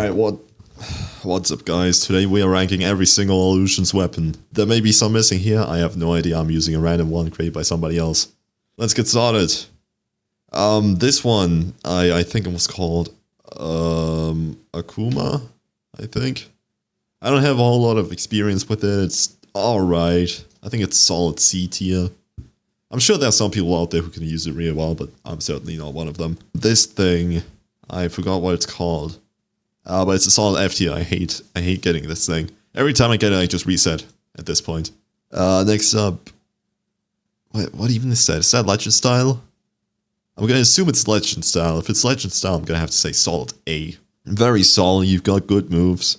Alright, what's up guys? Today we are ranking every single Allusions weapon. There may be some missing here, I have no idea, I'm using a random one created by somebody else. Let's get started. This one, I think it was called, Akuma, I think. I don't have a whole lot of experience with it, it's alright. I think it's solid C tier. I'm sure there are some people out there who can use it really well, but I'm certainly not one of them. This thing, I forgot what it's called. But it's a solid F tier. I hate getting this thing. Every time I get it, I just reset at this point. Next up, what even is that? Is that Legend style? I'm gonna assume it's Legend style. If it's Legend style, I'm gonna have to say solid A. Very solid. You've got good moves.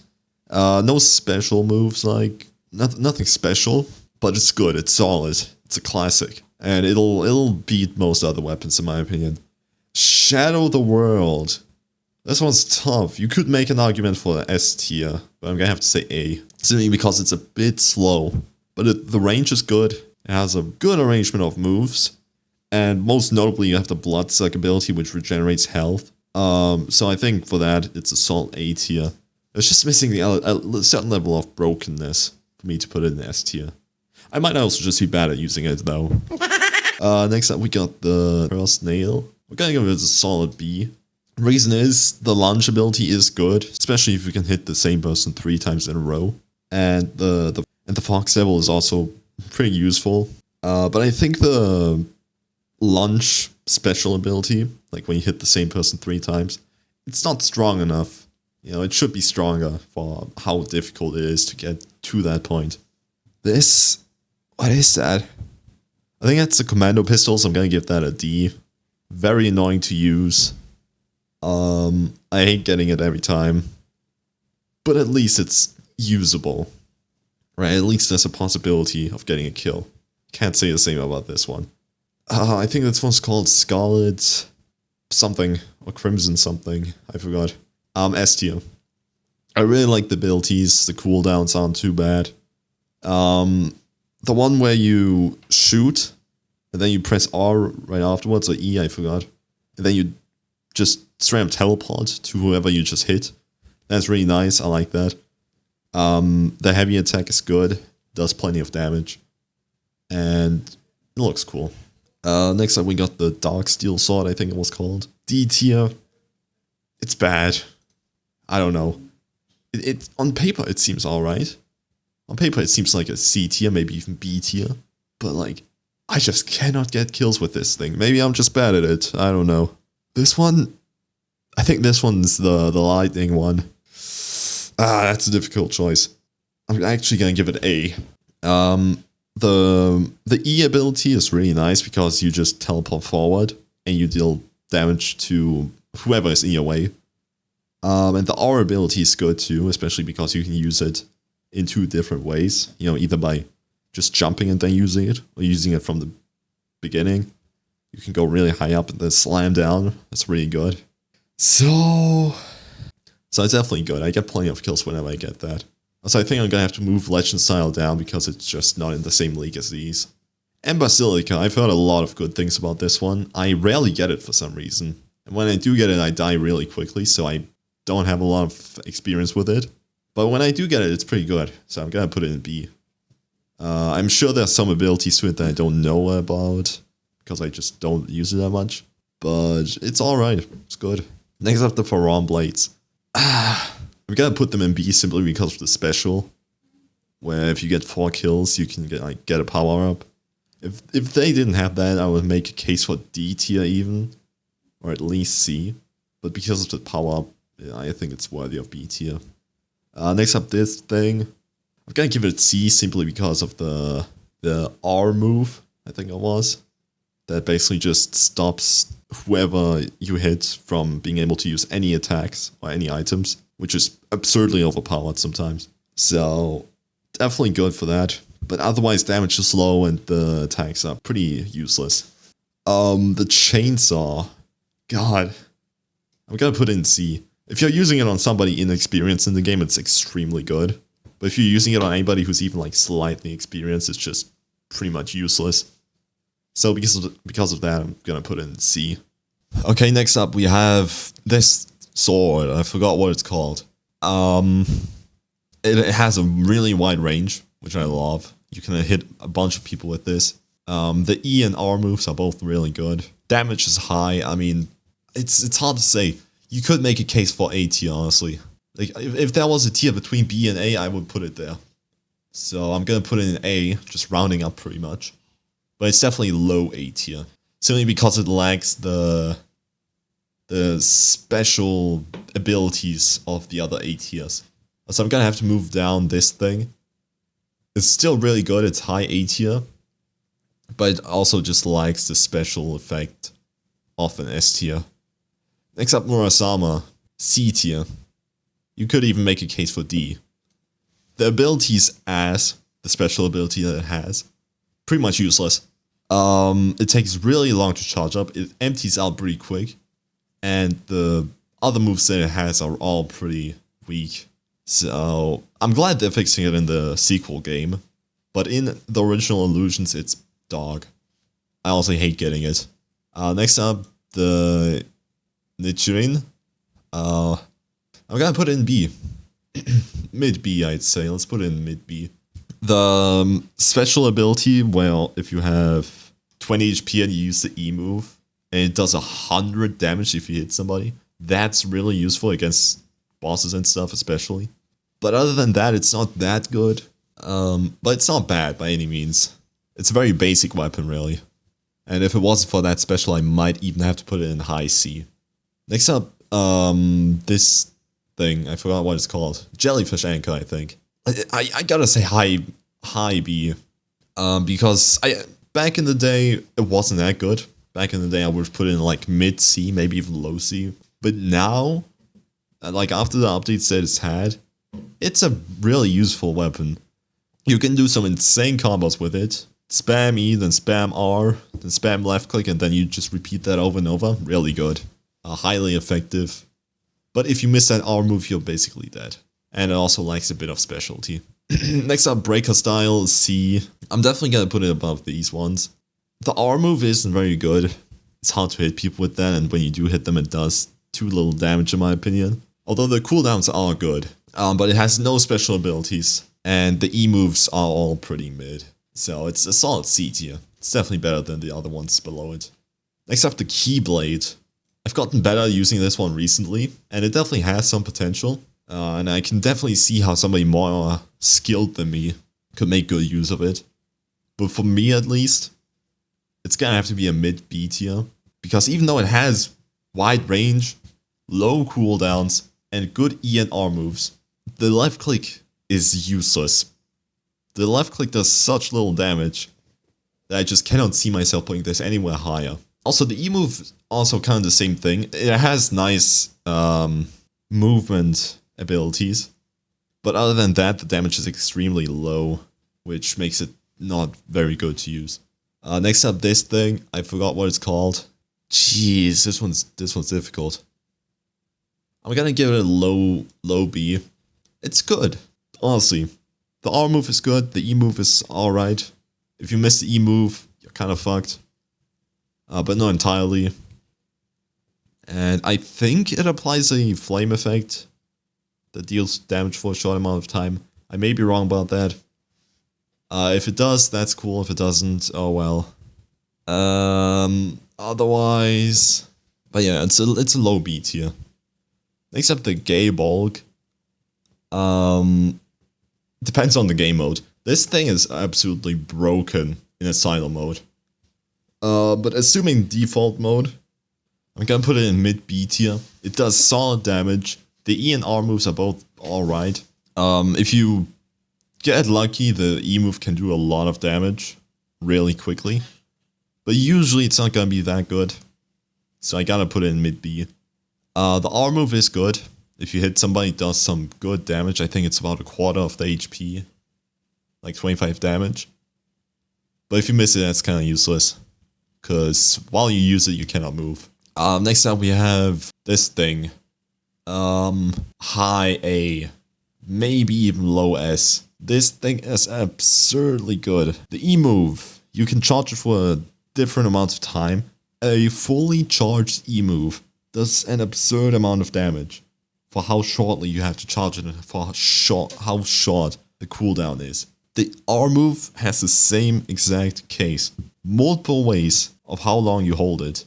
No special moves, like nothing special, but it's good. It's solid. It's a classic, and it'll beat most other weapons in my opinion. Shadow the World. This one's tough. You could make an argument for the S tier, but I'm gonna have to say A. Simply because it's a bit slow. But the range is good. It has a good arrangement of moves. And most notably, you have the Bloodsuck ability, which regenerates health. So I think for that, it's a solid A tier. It's just missing a certain level of brokenness for me to put it in the S tier. I might also just be bad at using it, though. Next up, we got the First Nail. We're gonna give it a solid B. Reason is, the launch ability is good, especially if you can hit the same person 3 times in a row. And the Fox Devil is also pretty useful. But I think the launch special ability, like when you hit the same person 3 times, it's not strong enough. You know, it should be stronger for how difficult it is to get to that point. This, what is that? I think that's the commando pistol, so I'm gonna give that a D. Very annoying to use. I hate getting it every time, but at least it's usable, right? At least there's a possibility of getting a kill. Can't say the same about this one. I think this one's called Scarlet something, or Crimson something, I forgot. S tier. I really like the abilities, the cooldowns aren't too bad. The one where you shoot, and then you press R right afterwards, or E, I forgot. And then you just straight up teleport to whoever you just hit. That's really nice, I like that. The heavy attack is good, does plenty of damage. And it looks cool. Next up we got the Dark Steel Sword, I think it was called. D tier. It's bad. I don't know. It on paper it seems alright. On paper it seems like a C tier, maybe even B tier. But like, I just cannot get kills with this thing. Maybe I'm just bad at it, I don't know. This one, I think this one's the lightning one. That's a difficult choice. I'm actually gonna give it A. The E ability is really nice because you just teleport forward and you deal damage to whoever is in your way. And the R ability is good too, especially because you can use it in 2 different ways. You know, either by just jumping and then using it, or using it from the beginning. You can go really high up and then slam down. That's really good. So it's definitely good. I get plenty of kills whenever I get that. So I think I'm gonna have to move Legend Style down because it's just not in the same league as these. And Basilica, I've heard a lot of good things about this one. I rarely get it for some reason. And when I do get it, I die really quickly, so I don't have a lot of experience with it. But when I do get it, it's pretty good. So I'm gonna put it in B. I'm sure there's some abilities to it that I don't know about, because I just don't use it that much. But it's alright. It's good. Next up, the Faron Blades. I'm gonna put them in B simply because of the special, where if you get 4 kills, you can get a power up. If they didn't have that, I would make a case for D tier even, or at least C. But because of the power up, yeah, I think it's worthy of B tier. Next up, this thing. I'm gonna give it C simply because of the R move, I think it was. That basically just stops whoever you hit from being able to use any attacks or any items, which is absurdly overpowered sometimes. So, definitely good for that. But otherwise, damage is low and the attacks are pretty useless. The chainsaw. God. I'm gonna put it in C. If you're using it on somebody inexperienced in the game, it's extremely good. But if you're using it on anybody who's even like slightly experienced, it's just pretty much useless. So because of that, I'm gonna put it in C. Okay, next up we have this sword. I forgot what it's called. Um, it has a really wide range, which I love. You can hit a bunch of people with this. The E and R moves are both really good. Damage is high. I mean, it's hard to say. You could make a case for A tier, honestly. Like, if there was a tier between B and A, I would put it there. So I'm gonna put it in A, just rounding up pretty much. But it's definitely low A tier. Simply because it lacks the special abilities of the other A tiers. So I'm gonna have to move down this thing. It's still really good, it's high A tier. But it also just lacks the special effect of an S tier. Next up, Murasama, C tier. You could even make a case for D. The ability's ass, the special ability that it has, pretty much useless. It takes really long to charge up, it empties out pretty quick, and the other moves that it has are all pretty weak. So, I'm glad they're fixing it in the sequel game, but in the original Allusions, it's dog. I also hate getting it. Next up, the Nichirin. I'm gonna put it in B. Mid B, I'd say. Let's put it in mid B. The special ability, well, if you have 20 HP and you use the E move, and it does 100 damage if you hit somebody, that's really useful against bosses and stuff, especially. But other than that, it's not that good. But it's not bad by any means. It's a very basic weapon, really. And if it wasn't for that special, I might even have to put it in high C. Next up, this thing, I forgot what it's called. Jellyfish Anchor, I think. I gotta say high B. Because back in the day, it wasn't that good. Back in the day, I would put it in like mid C, maybe even low C. But now, like after the updates that it's had, it's a really useful weapon. You can do some insane combos with it. Spam E, then spam R, then spam left click, and then you just repeat that over and over. Really good. Highly effective. But if you miss that R move, you're basically dead. And it also lacks a bit of specialty. Next up, Breaker Style, C. I'm definitely gonna put it above these ones. The R move isn't very good. It's hard to hit people with that, and when you do hit them, it does too little damage in my opinion. Although the cooldowns are good. But it has no special abilities. And the E moves are all pretty mid. So it's a solid C tier. It's definitely better than the other ones below it. Next up, the Keyblade. I've gotten better using this one recently, and it definitely has some potential. And I can definitely see how somebody more skilled than me could make good use of it. But for me at least, it's gonna have to be a mid B tier. Because even though it has wide range, low cooldowns, and good E and R moves, the left click is useless. The left click does such little damage that I just cannot see myself putting this anywhere higher. Also, the E move also kind of the same thing. It has nice movement abilities, but other than that, the damage is extremely low, which makes it not very good to use. Next up, this thing, I forgot what it's called. Jeez, this one's difficult. I'm gonna give it a low B. It's good, honestly. The R move is good, the E move is alright. If you miss the E move, you're kind of fucked. But not entirely. And I think it applies a flame effect that deals damage for a short amount of time. I may be wrong about that. If it does, that's cool. If it doesn't, oh well. Otherwise... But yeah, it's a low B tier. Next up, the Gay Bulk. Depends on the game mode. This thing is absolutely broken in Asylum mode. But assuming default mode, I'm gonna put it in mid B tier. It does solid damage. The E and R moves are both alright. If you get lucky, the E move can do a lot of damage really quickly. But usually it's not gonna be that good. So I gotta put it in mid B. The R move is good. If you hit somebody, it does some good damage. I think it's about a quarter of the HP. Like 25 damage. But if you miss it, that's kind of useless. Because while you use it, you cannot move. Next up, we have this thing. High A. Maybe even low S. This thing is absurdly good. The E move. You can charge it for a different amount of time. A fully charged E move does an absurd amount of damage for how shortly you have to charge it and for how short the cooldown is. The R move has the same exact case. Multiple ways of how long you hold it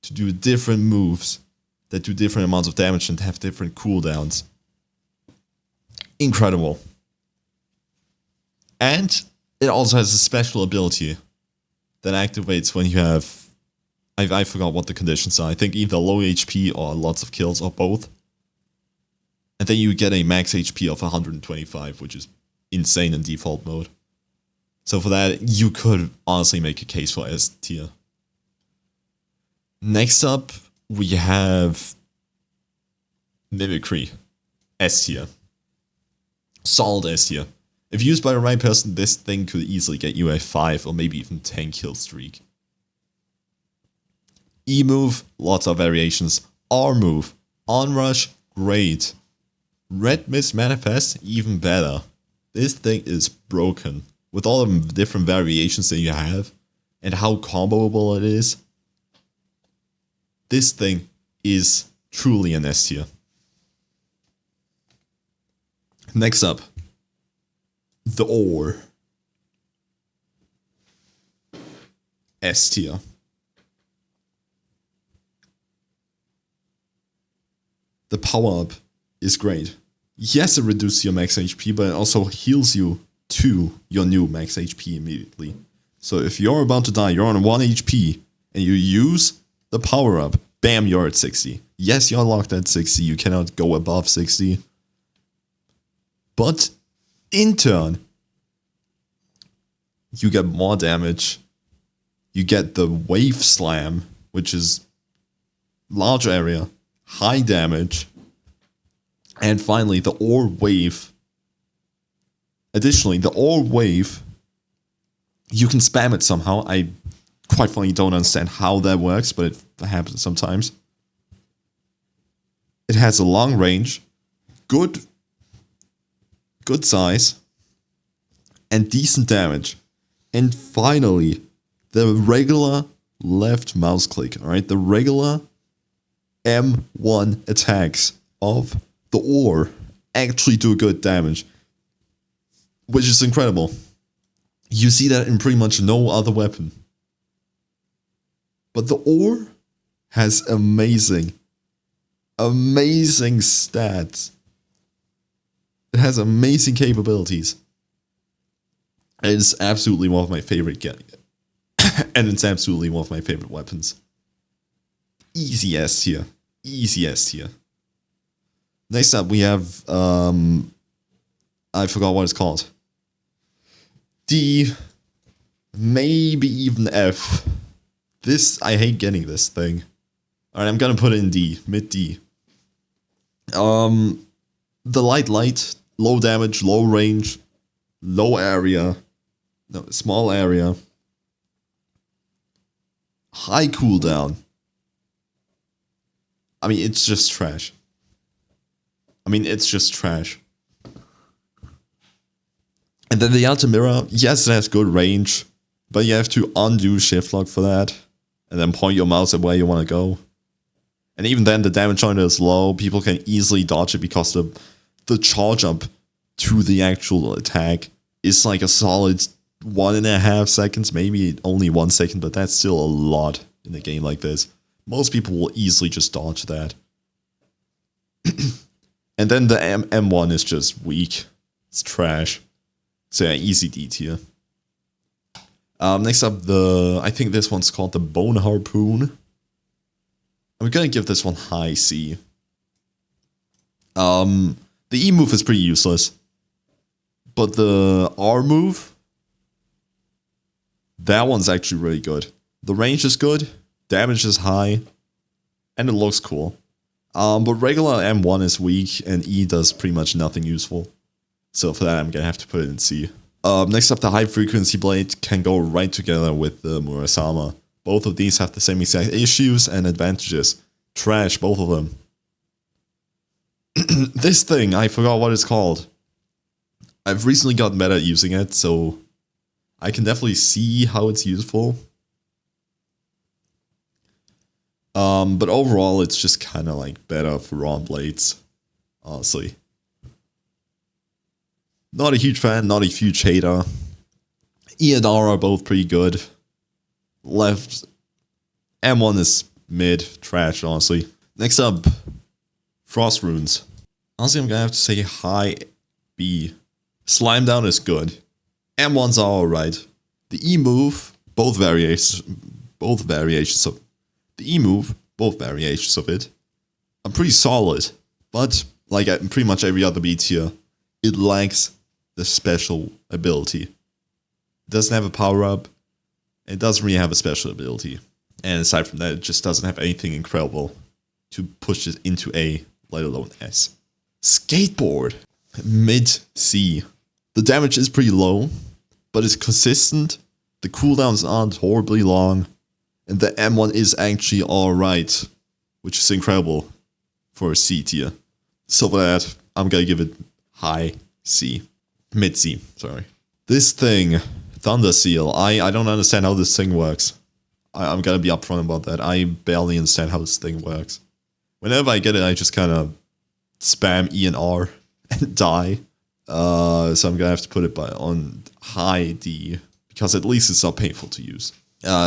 to do different moves that do different amounts of damage and have different cooldowns. Incredible. And it also has a special ability that activates when you have... I forgot what the conditions are. I think either low HP or lots of kills or both. And then you get a max HP of 125, which is insane in default mode. So for that, you could honestly make a case for S tier. Next up, we have Mimicry, S tier. Solid S tier. If used by the right person, this thing could easily get you a 5 or maybe even 10 kill streak. E move, lots of variations. R move, onrush, great. Red Mist Manifest, even better. This thing is broken. With all the different variations that you have, and how comboable it is, this thing is truly an S tier. Next up, the Ore. S tier. The power-up is great. Yes, it reduces your max HP, but it also heals you to your new max HP immediately. So if you're about to die, you're on 1 HP, and you use the power-up, bam, you're at 60. Yes, you're locked at 60, you cannot go above 60. But, in turn, you get more damage. You get the Wave Slam, which is large area, high damage. And finally, the Ore Wave. Additionally, the Ore Wave, you can spam it somehow. I quite frankly don't understand how that works, but it happens sometimes. It has a long range, good size, and decent damage. And finally, the regular left mouse click, alright? The regular M1 attacks of the Ore actually do good damage, which is incredible. You see that in pretty much no other weapon. But the Ore has amazing stats. It has amazing capabilities. It is absolutely one of my favorite and it's absolutely one of my favorite weapons. Easy S tier. Easy S tier. Next up, we have, I forgot what it's called. D, maybe even F. I hate getting this thing. Alright, I'm gonna put it in D, mid D. The light, low damage, low range, low area, no, small area, high cooldown. I mean, it's just trash. And then the Altamira, yes, it has good range, but you have to undo shift lock for that, and then point your mouse at where you want to go. And even then, the damage on it is low. People can easily dodge it because the charge up to the actual attack is like a solid 1.5 seconds, maybe only 1 second, but that's still a lot in a game like this. Most people will easily just dodge that. And then the M1 is just weak. It's trash. So yeah, easy D tier. Next up, I think this one's called the Bone Harpoon. I'm gonna give this one high C. The E move is pretty useless. But the R move, that one's actually really good. The range is good, damage is high, and it looks cool. But regular M1 is weak, and E does pretty much nothing useful. So for that, I'm gonna have to put it in C. Next up, the High Frequency Blade can go right together with the Murasama. Both of these have the same exact issues and advantages. Trash, both of them. This thing, I forgot what it's called. I've recently gotten better at using it, so I can definitely see how it's useful. But overall, it's just kind of like better for raw blades. honestly. Not a huge fan, not a huge hater. E and R are both pretty good. Left, M1 is mid, trash, honestly. Next up, Frost Runes. Honestly, I'm gonna have to say high B. Slime Down is good. M1s are alright. The E move, both variations of the E move, both variations of it, are pretty solid. But like pretty much every other B tier, it lacks the special ability. It doesn't have a power up. It doesn't really have a special ability. And aside from that, it just doesn't have anything incredible to push it into A, let alone S. Skateboard. Mid C. The damage is pretty low, but it's consistent. The cooldowns aren't horribly long. And the M1 is actually alright, which is incredible for a C tier. So for that, I'm gonna give it high C. Mid C, sorry. This thing, Thunder Seal, I don't understand how this thing works. I'm gonna be upfront about that. I barely understand how this thing works. Whenever I get it, I just kind of spam E and R and die. So I'm gonna have to put it on high D, because at least it's not painful to use.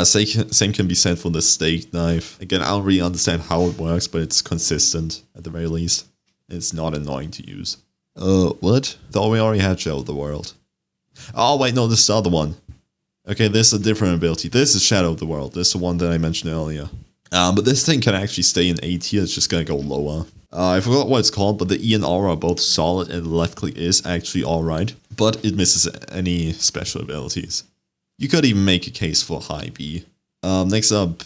Same can be said for the steak knife. Again, I don't really understand how it works, but it's consistent at the very least. It's not annoying to use. What? Thought we already had Shadow of the World. Oh wait, no, this is the other one. Okay, this is a different ability. This is Shadow of the World. This is the one that I mentioned earlier. But this thing can actually stay in A tier. It's just gonna go lower. I forgot what it's called, but the E and R are both solid, and the left click is actually alright. But it misses any special abilities. You could even make a case for high B. Next up,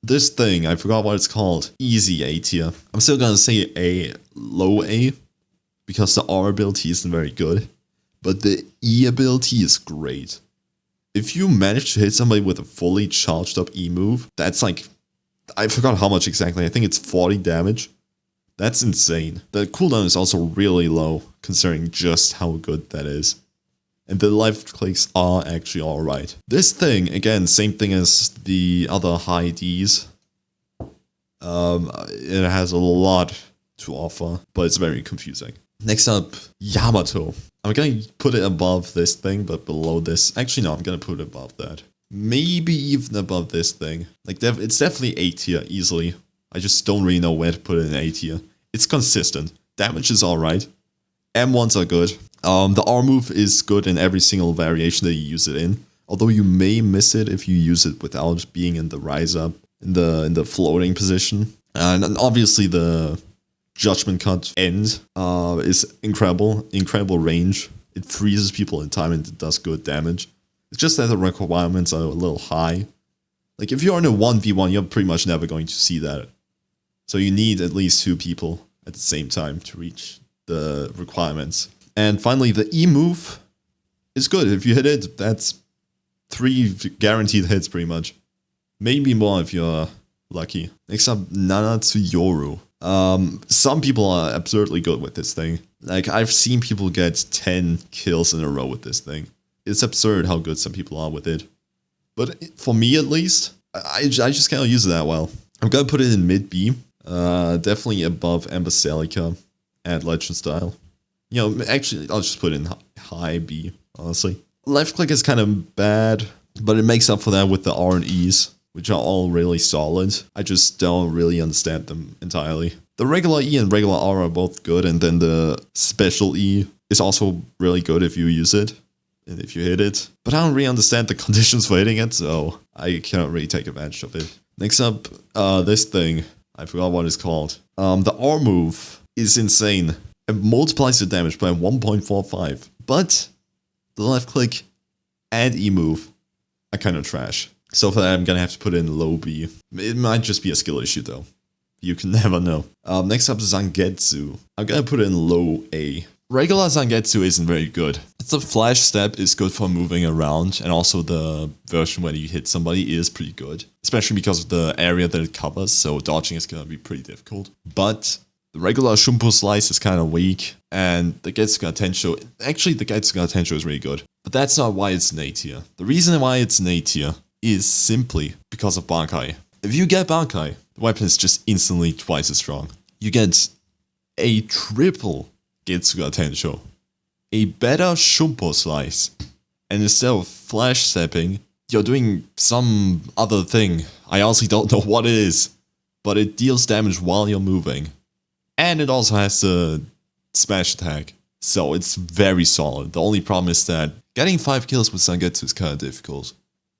this thing. I forgot what it's called. Easy A tier. I'm still gonna say A, low A, because the R ability isn't very good. But the E ability is great. If you manage to hit somebody with a fully charged up E move, that's like, I forgot how much exactly. I think it's 40 damage. That's insane. The cooldown is also really low, considering just how good that is. And the left clicks are actually alright. This thing, again, same thing as the other high Ds. It has a lot to offer, but it's very confusing. Next up, Yamato. I'm gonna put it above this thing, but below this. Actually, no, I'm gonna put it above that. Maybe even above this thing. Like, it's definitely A tier, easily. I just don't really know where to put it in A tier. It's consistent. Damage is alright. M1s are good. The R move is good in every single variation that you use it in. Although you may miss it if you use it without being in the rise up, in the floating position. And obviously the Judgment Cut end is incredible. Incredible range. It freezes people in time and it does good damage. It's just that the requirements are a little high. Like, if you're in a 1v1, you're pretty much never going to see that. So you need at least 2 people at the same time to reach the requirements. And finally, the E move is good. If you hit it, that's 3 guaranteed hits pretty much. Maybe more if you're lucky. Next up, Nanatsuyoru. Some people are absurdly good with this thing. Like, I've seen people get 10 kills in a row with this thing. It's absurd how good some people are with it. But for me, at least, I just can't use it that well. I'm gonna put it in mid B. Definitely above Ambaselica and Legend Style. You know, actually, I'll just put it in high B, honestly. Left click is kind of bad, but it makes up for that with the R and E's, which are all really solid. I just don't really understand them entirely. The regular E and regular R are both good, and then the special E is also really good if you use it. And if you hit it. But I don't really understand the conditions for hitting it, so I cannot really take advantage of it. Next up, this thing. I forgot what it's called. The R move is insane. It multiplies the damage by 1.45. But the left click and E move are kind of trash. So for that, I'm gonna have to put it in low B. It might just be a skill issue though. You can never know. Next up is Zangetsu. I'm gonna put it in low A. Regular Zangetsu isn't very good. The flash step is good for moving around, and also the version where you hit somebody is pretty good. Especially because of the area that it covers, so dodging is gonna be pretty difficult. But the regular Shumpo slice is kind of weak, and the Getsuga Tensho, actually the Getsuga Tensho is really good. But that's not why it's an A tier. The reason why it's an A tier is simply because of Bankai. If you get Bankai, the weapon is just instantly twice as strong. You get a triple Getsuga Tensho, a better Shumpo slice, and instead of flash stepping, you're doing some other thing. I honestly don't know what it is, but it deals damage while you're moving. And it also has the smash attack, so it's very solid. The only problem is that getting 5 kills with Zangetsu is kind of difficult,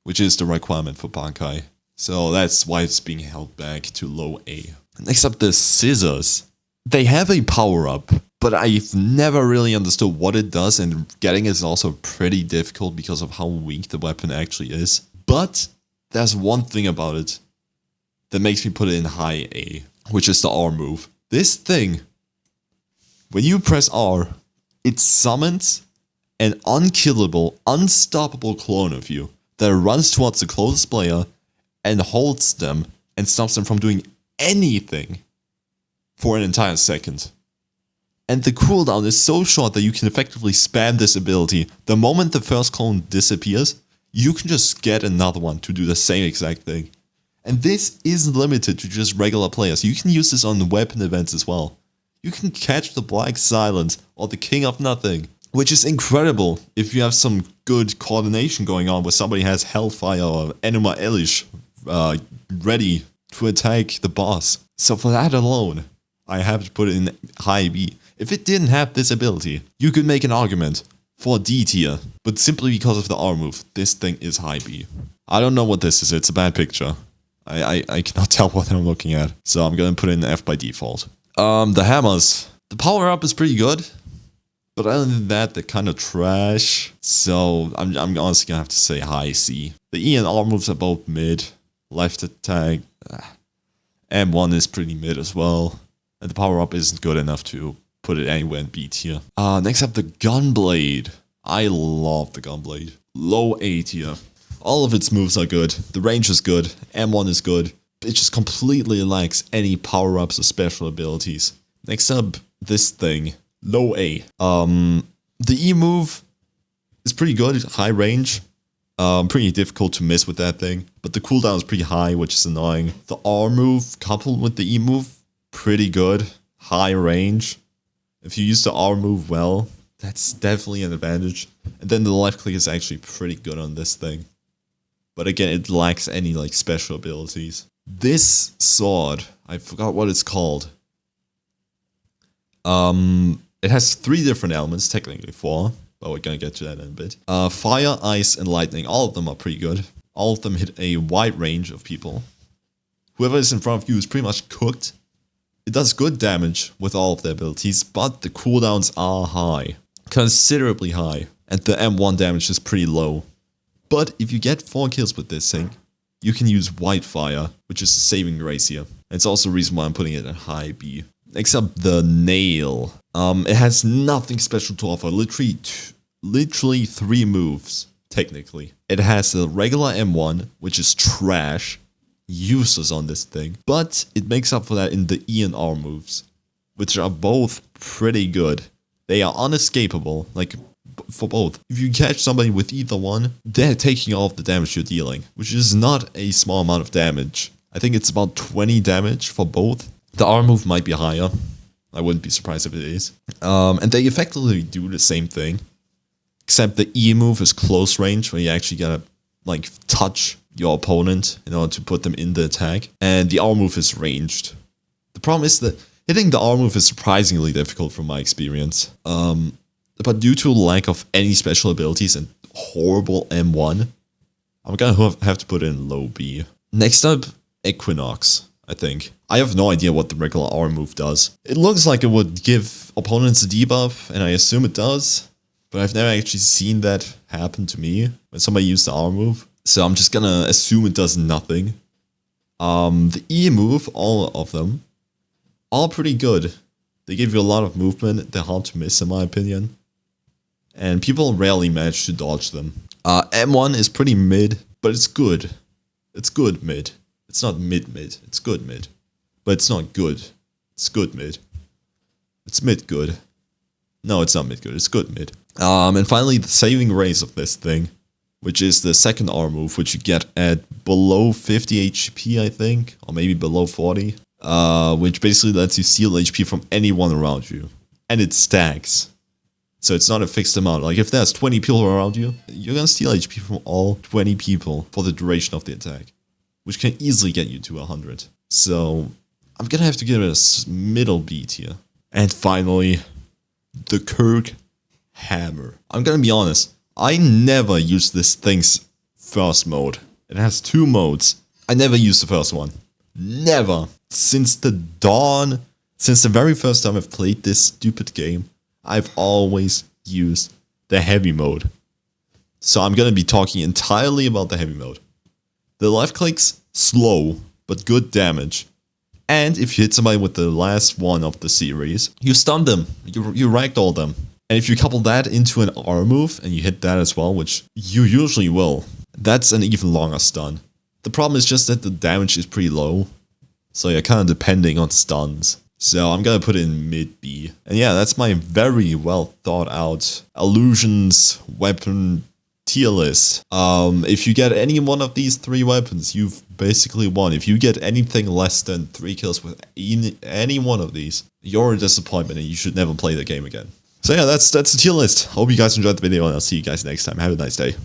which is the requirement for Bankai. So that's why it's being held back to low A. Next up, the scissors. They have a power-up, but I've never really understood what it does, and getting it is also pretty difficult because of how weak the weapon actually is. But there's one thing about it that makes me put it in high A, which is the R move. This thing, when you press R, it summons an unkillable, unstoppable clone of you that runs towards the closest player and holds them and stops them from doing anything for an entire second. And the cooldown is so short that you can effectively spam this ability. The moment the first clone disappears, you can just get another one to do the same exact thing. And this is limited to just regular players. You can use this on weapon events as well. You can catch the Black Silence or the King of Nothing, which is incredible if you have some good coordination going on where somebody has Hellfire or Enuma Elish ready to attack the boss. So for that alone, I have to put it in high B. If it didn't have this ability, you could make an argument for D tier, but simply because of the R move, this thing is high B. I don't know what this is, it's a bad picture. I cannot tell what I'm looking at, so I'm gonna put it in F by default. The hammers. The power up is pretty good, but other than that, they're kind of trash. So I'm honestly gonna have to say high C. The E and R moves are both mid. Left attack, M1 is pretty mid as well, and the power up isn't good enough to put it anywhere in B tier. Next up, the Gunblade. I love the Gunblade. Low A tier. All of its moves are good. The range is good. M1 is good. It just completely lacks any power-ups or special abilities. Next up, this thing. Low A. The E move is pretty good. High range. Pretty difficult to miss with that thing. But the cooldown is pretty high, which is annoying. The R move coupled with the E move, pretty good. High range. If you use the R move well, that's definitely an advantage. And then the left click is actually pretty good on this thing. But again, it lacks any like special abilities. This sword, I forgot what it's called. It has 3 different elements, technically 4, but we're gonna get to that in a bit. Fire, ice, and lightning. All of them are pretty good. All of them hit a wide range of people. Whoever is in front of you is pretty much cooked. It does good damage with all of the abilities, but the cooldowns are high. Considerably high. And the M1 damage is pretty low. But if you get 4 kills with this thing, you can use Whitefire, which is a saving grace here. It's also the reason why I'm putting it at high B. Next up, the Nail. It has nothing special to offer. Literally 3 moves, technically. It has the regular M1, which is trash. Useless on this thing. But it makes up for that in the E and R moves, which are both pretty good. They are unescapable, like for both. If you catch somebody with either one, they're taking off the damage you're dealing, which is not a small amount of damage. I think it's about 20 damage for both. The R move might be higher. I wouldn't be surprised if it is. And they effectively do the same thing, except the E move is close range, where you actually gotta like touch your opponent in order to put them in the attack. And the R move is ranged. The problem is that hitting the R move is surprisingly difficult from my experience. But due to lack of any special abilities and horrible M1, I'm gonna have to put it in low B. Next up, Equinox, I think. I have no idea what the regular R move does. It looks like it would give opponents a debuff, and I assume it does. But I've never actually seen that happen to me when somebody used the R move. So I'm just gonna assume it does nothing. The E move, all of them, all pretty good. They give you a lot of movement. They're hard to miss in my opinion. And people rarely manage to dodge them. M1 is pretty mid, but it's good. It's good mid. It's not mid-mid. It's good mid. But it's not good. It's good mid. It's mid-good. No, it's not mid-good. It's good mid. And finally, the saving grace of this thing, which is the second R move, which you get at below 50 HP, I think, or maybe below 40. which basically lets you steal HP from anyone around you. And it stacks. So it's not a fixed amount. Like if there's 20 people around you, you're gonna steal HP from all 20 people for the duration of the attack, which can easily get you to 100. So I'm gonna have to give it a middle B tier. And finally, the Kirk Hammer. I'm gonna be honest, I never use this thing's first mode. It has 2 modes. I never used the first one. Never. Since the very first time I've played this stupid game, I've always used the heavy mode. So I'm gonna be talking entirely about the heavy mode. The left click's slow, but good damage. And if you hit somebody with the last one of the series, you stun them, you ragdoll them. And if you couple that into an R move, and you hit that as well, which you usually will, that's an even longer stun. The problem is just that the damage is pretty low, so you're kind of depending on stuns. So I'm gonna put it in mid B. And yeah, that's my very well thought out Allusions weapon tier list. If you get any one of these 3 weapons, you've basically won. If you get anything less than 3 kills with any one of these, you're a disappointment and you should never play the game again. So yeah, that's the tier list. Hope you guys enjoyed the video and I'll see you guys next time. Have a nice day.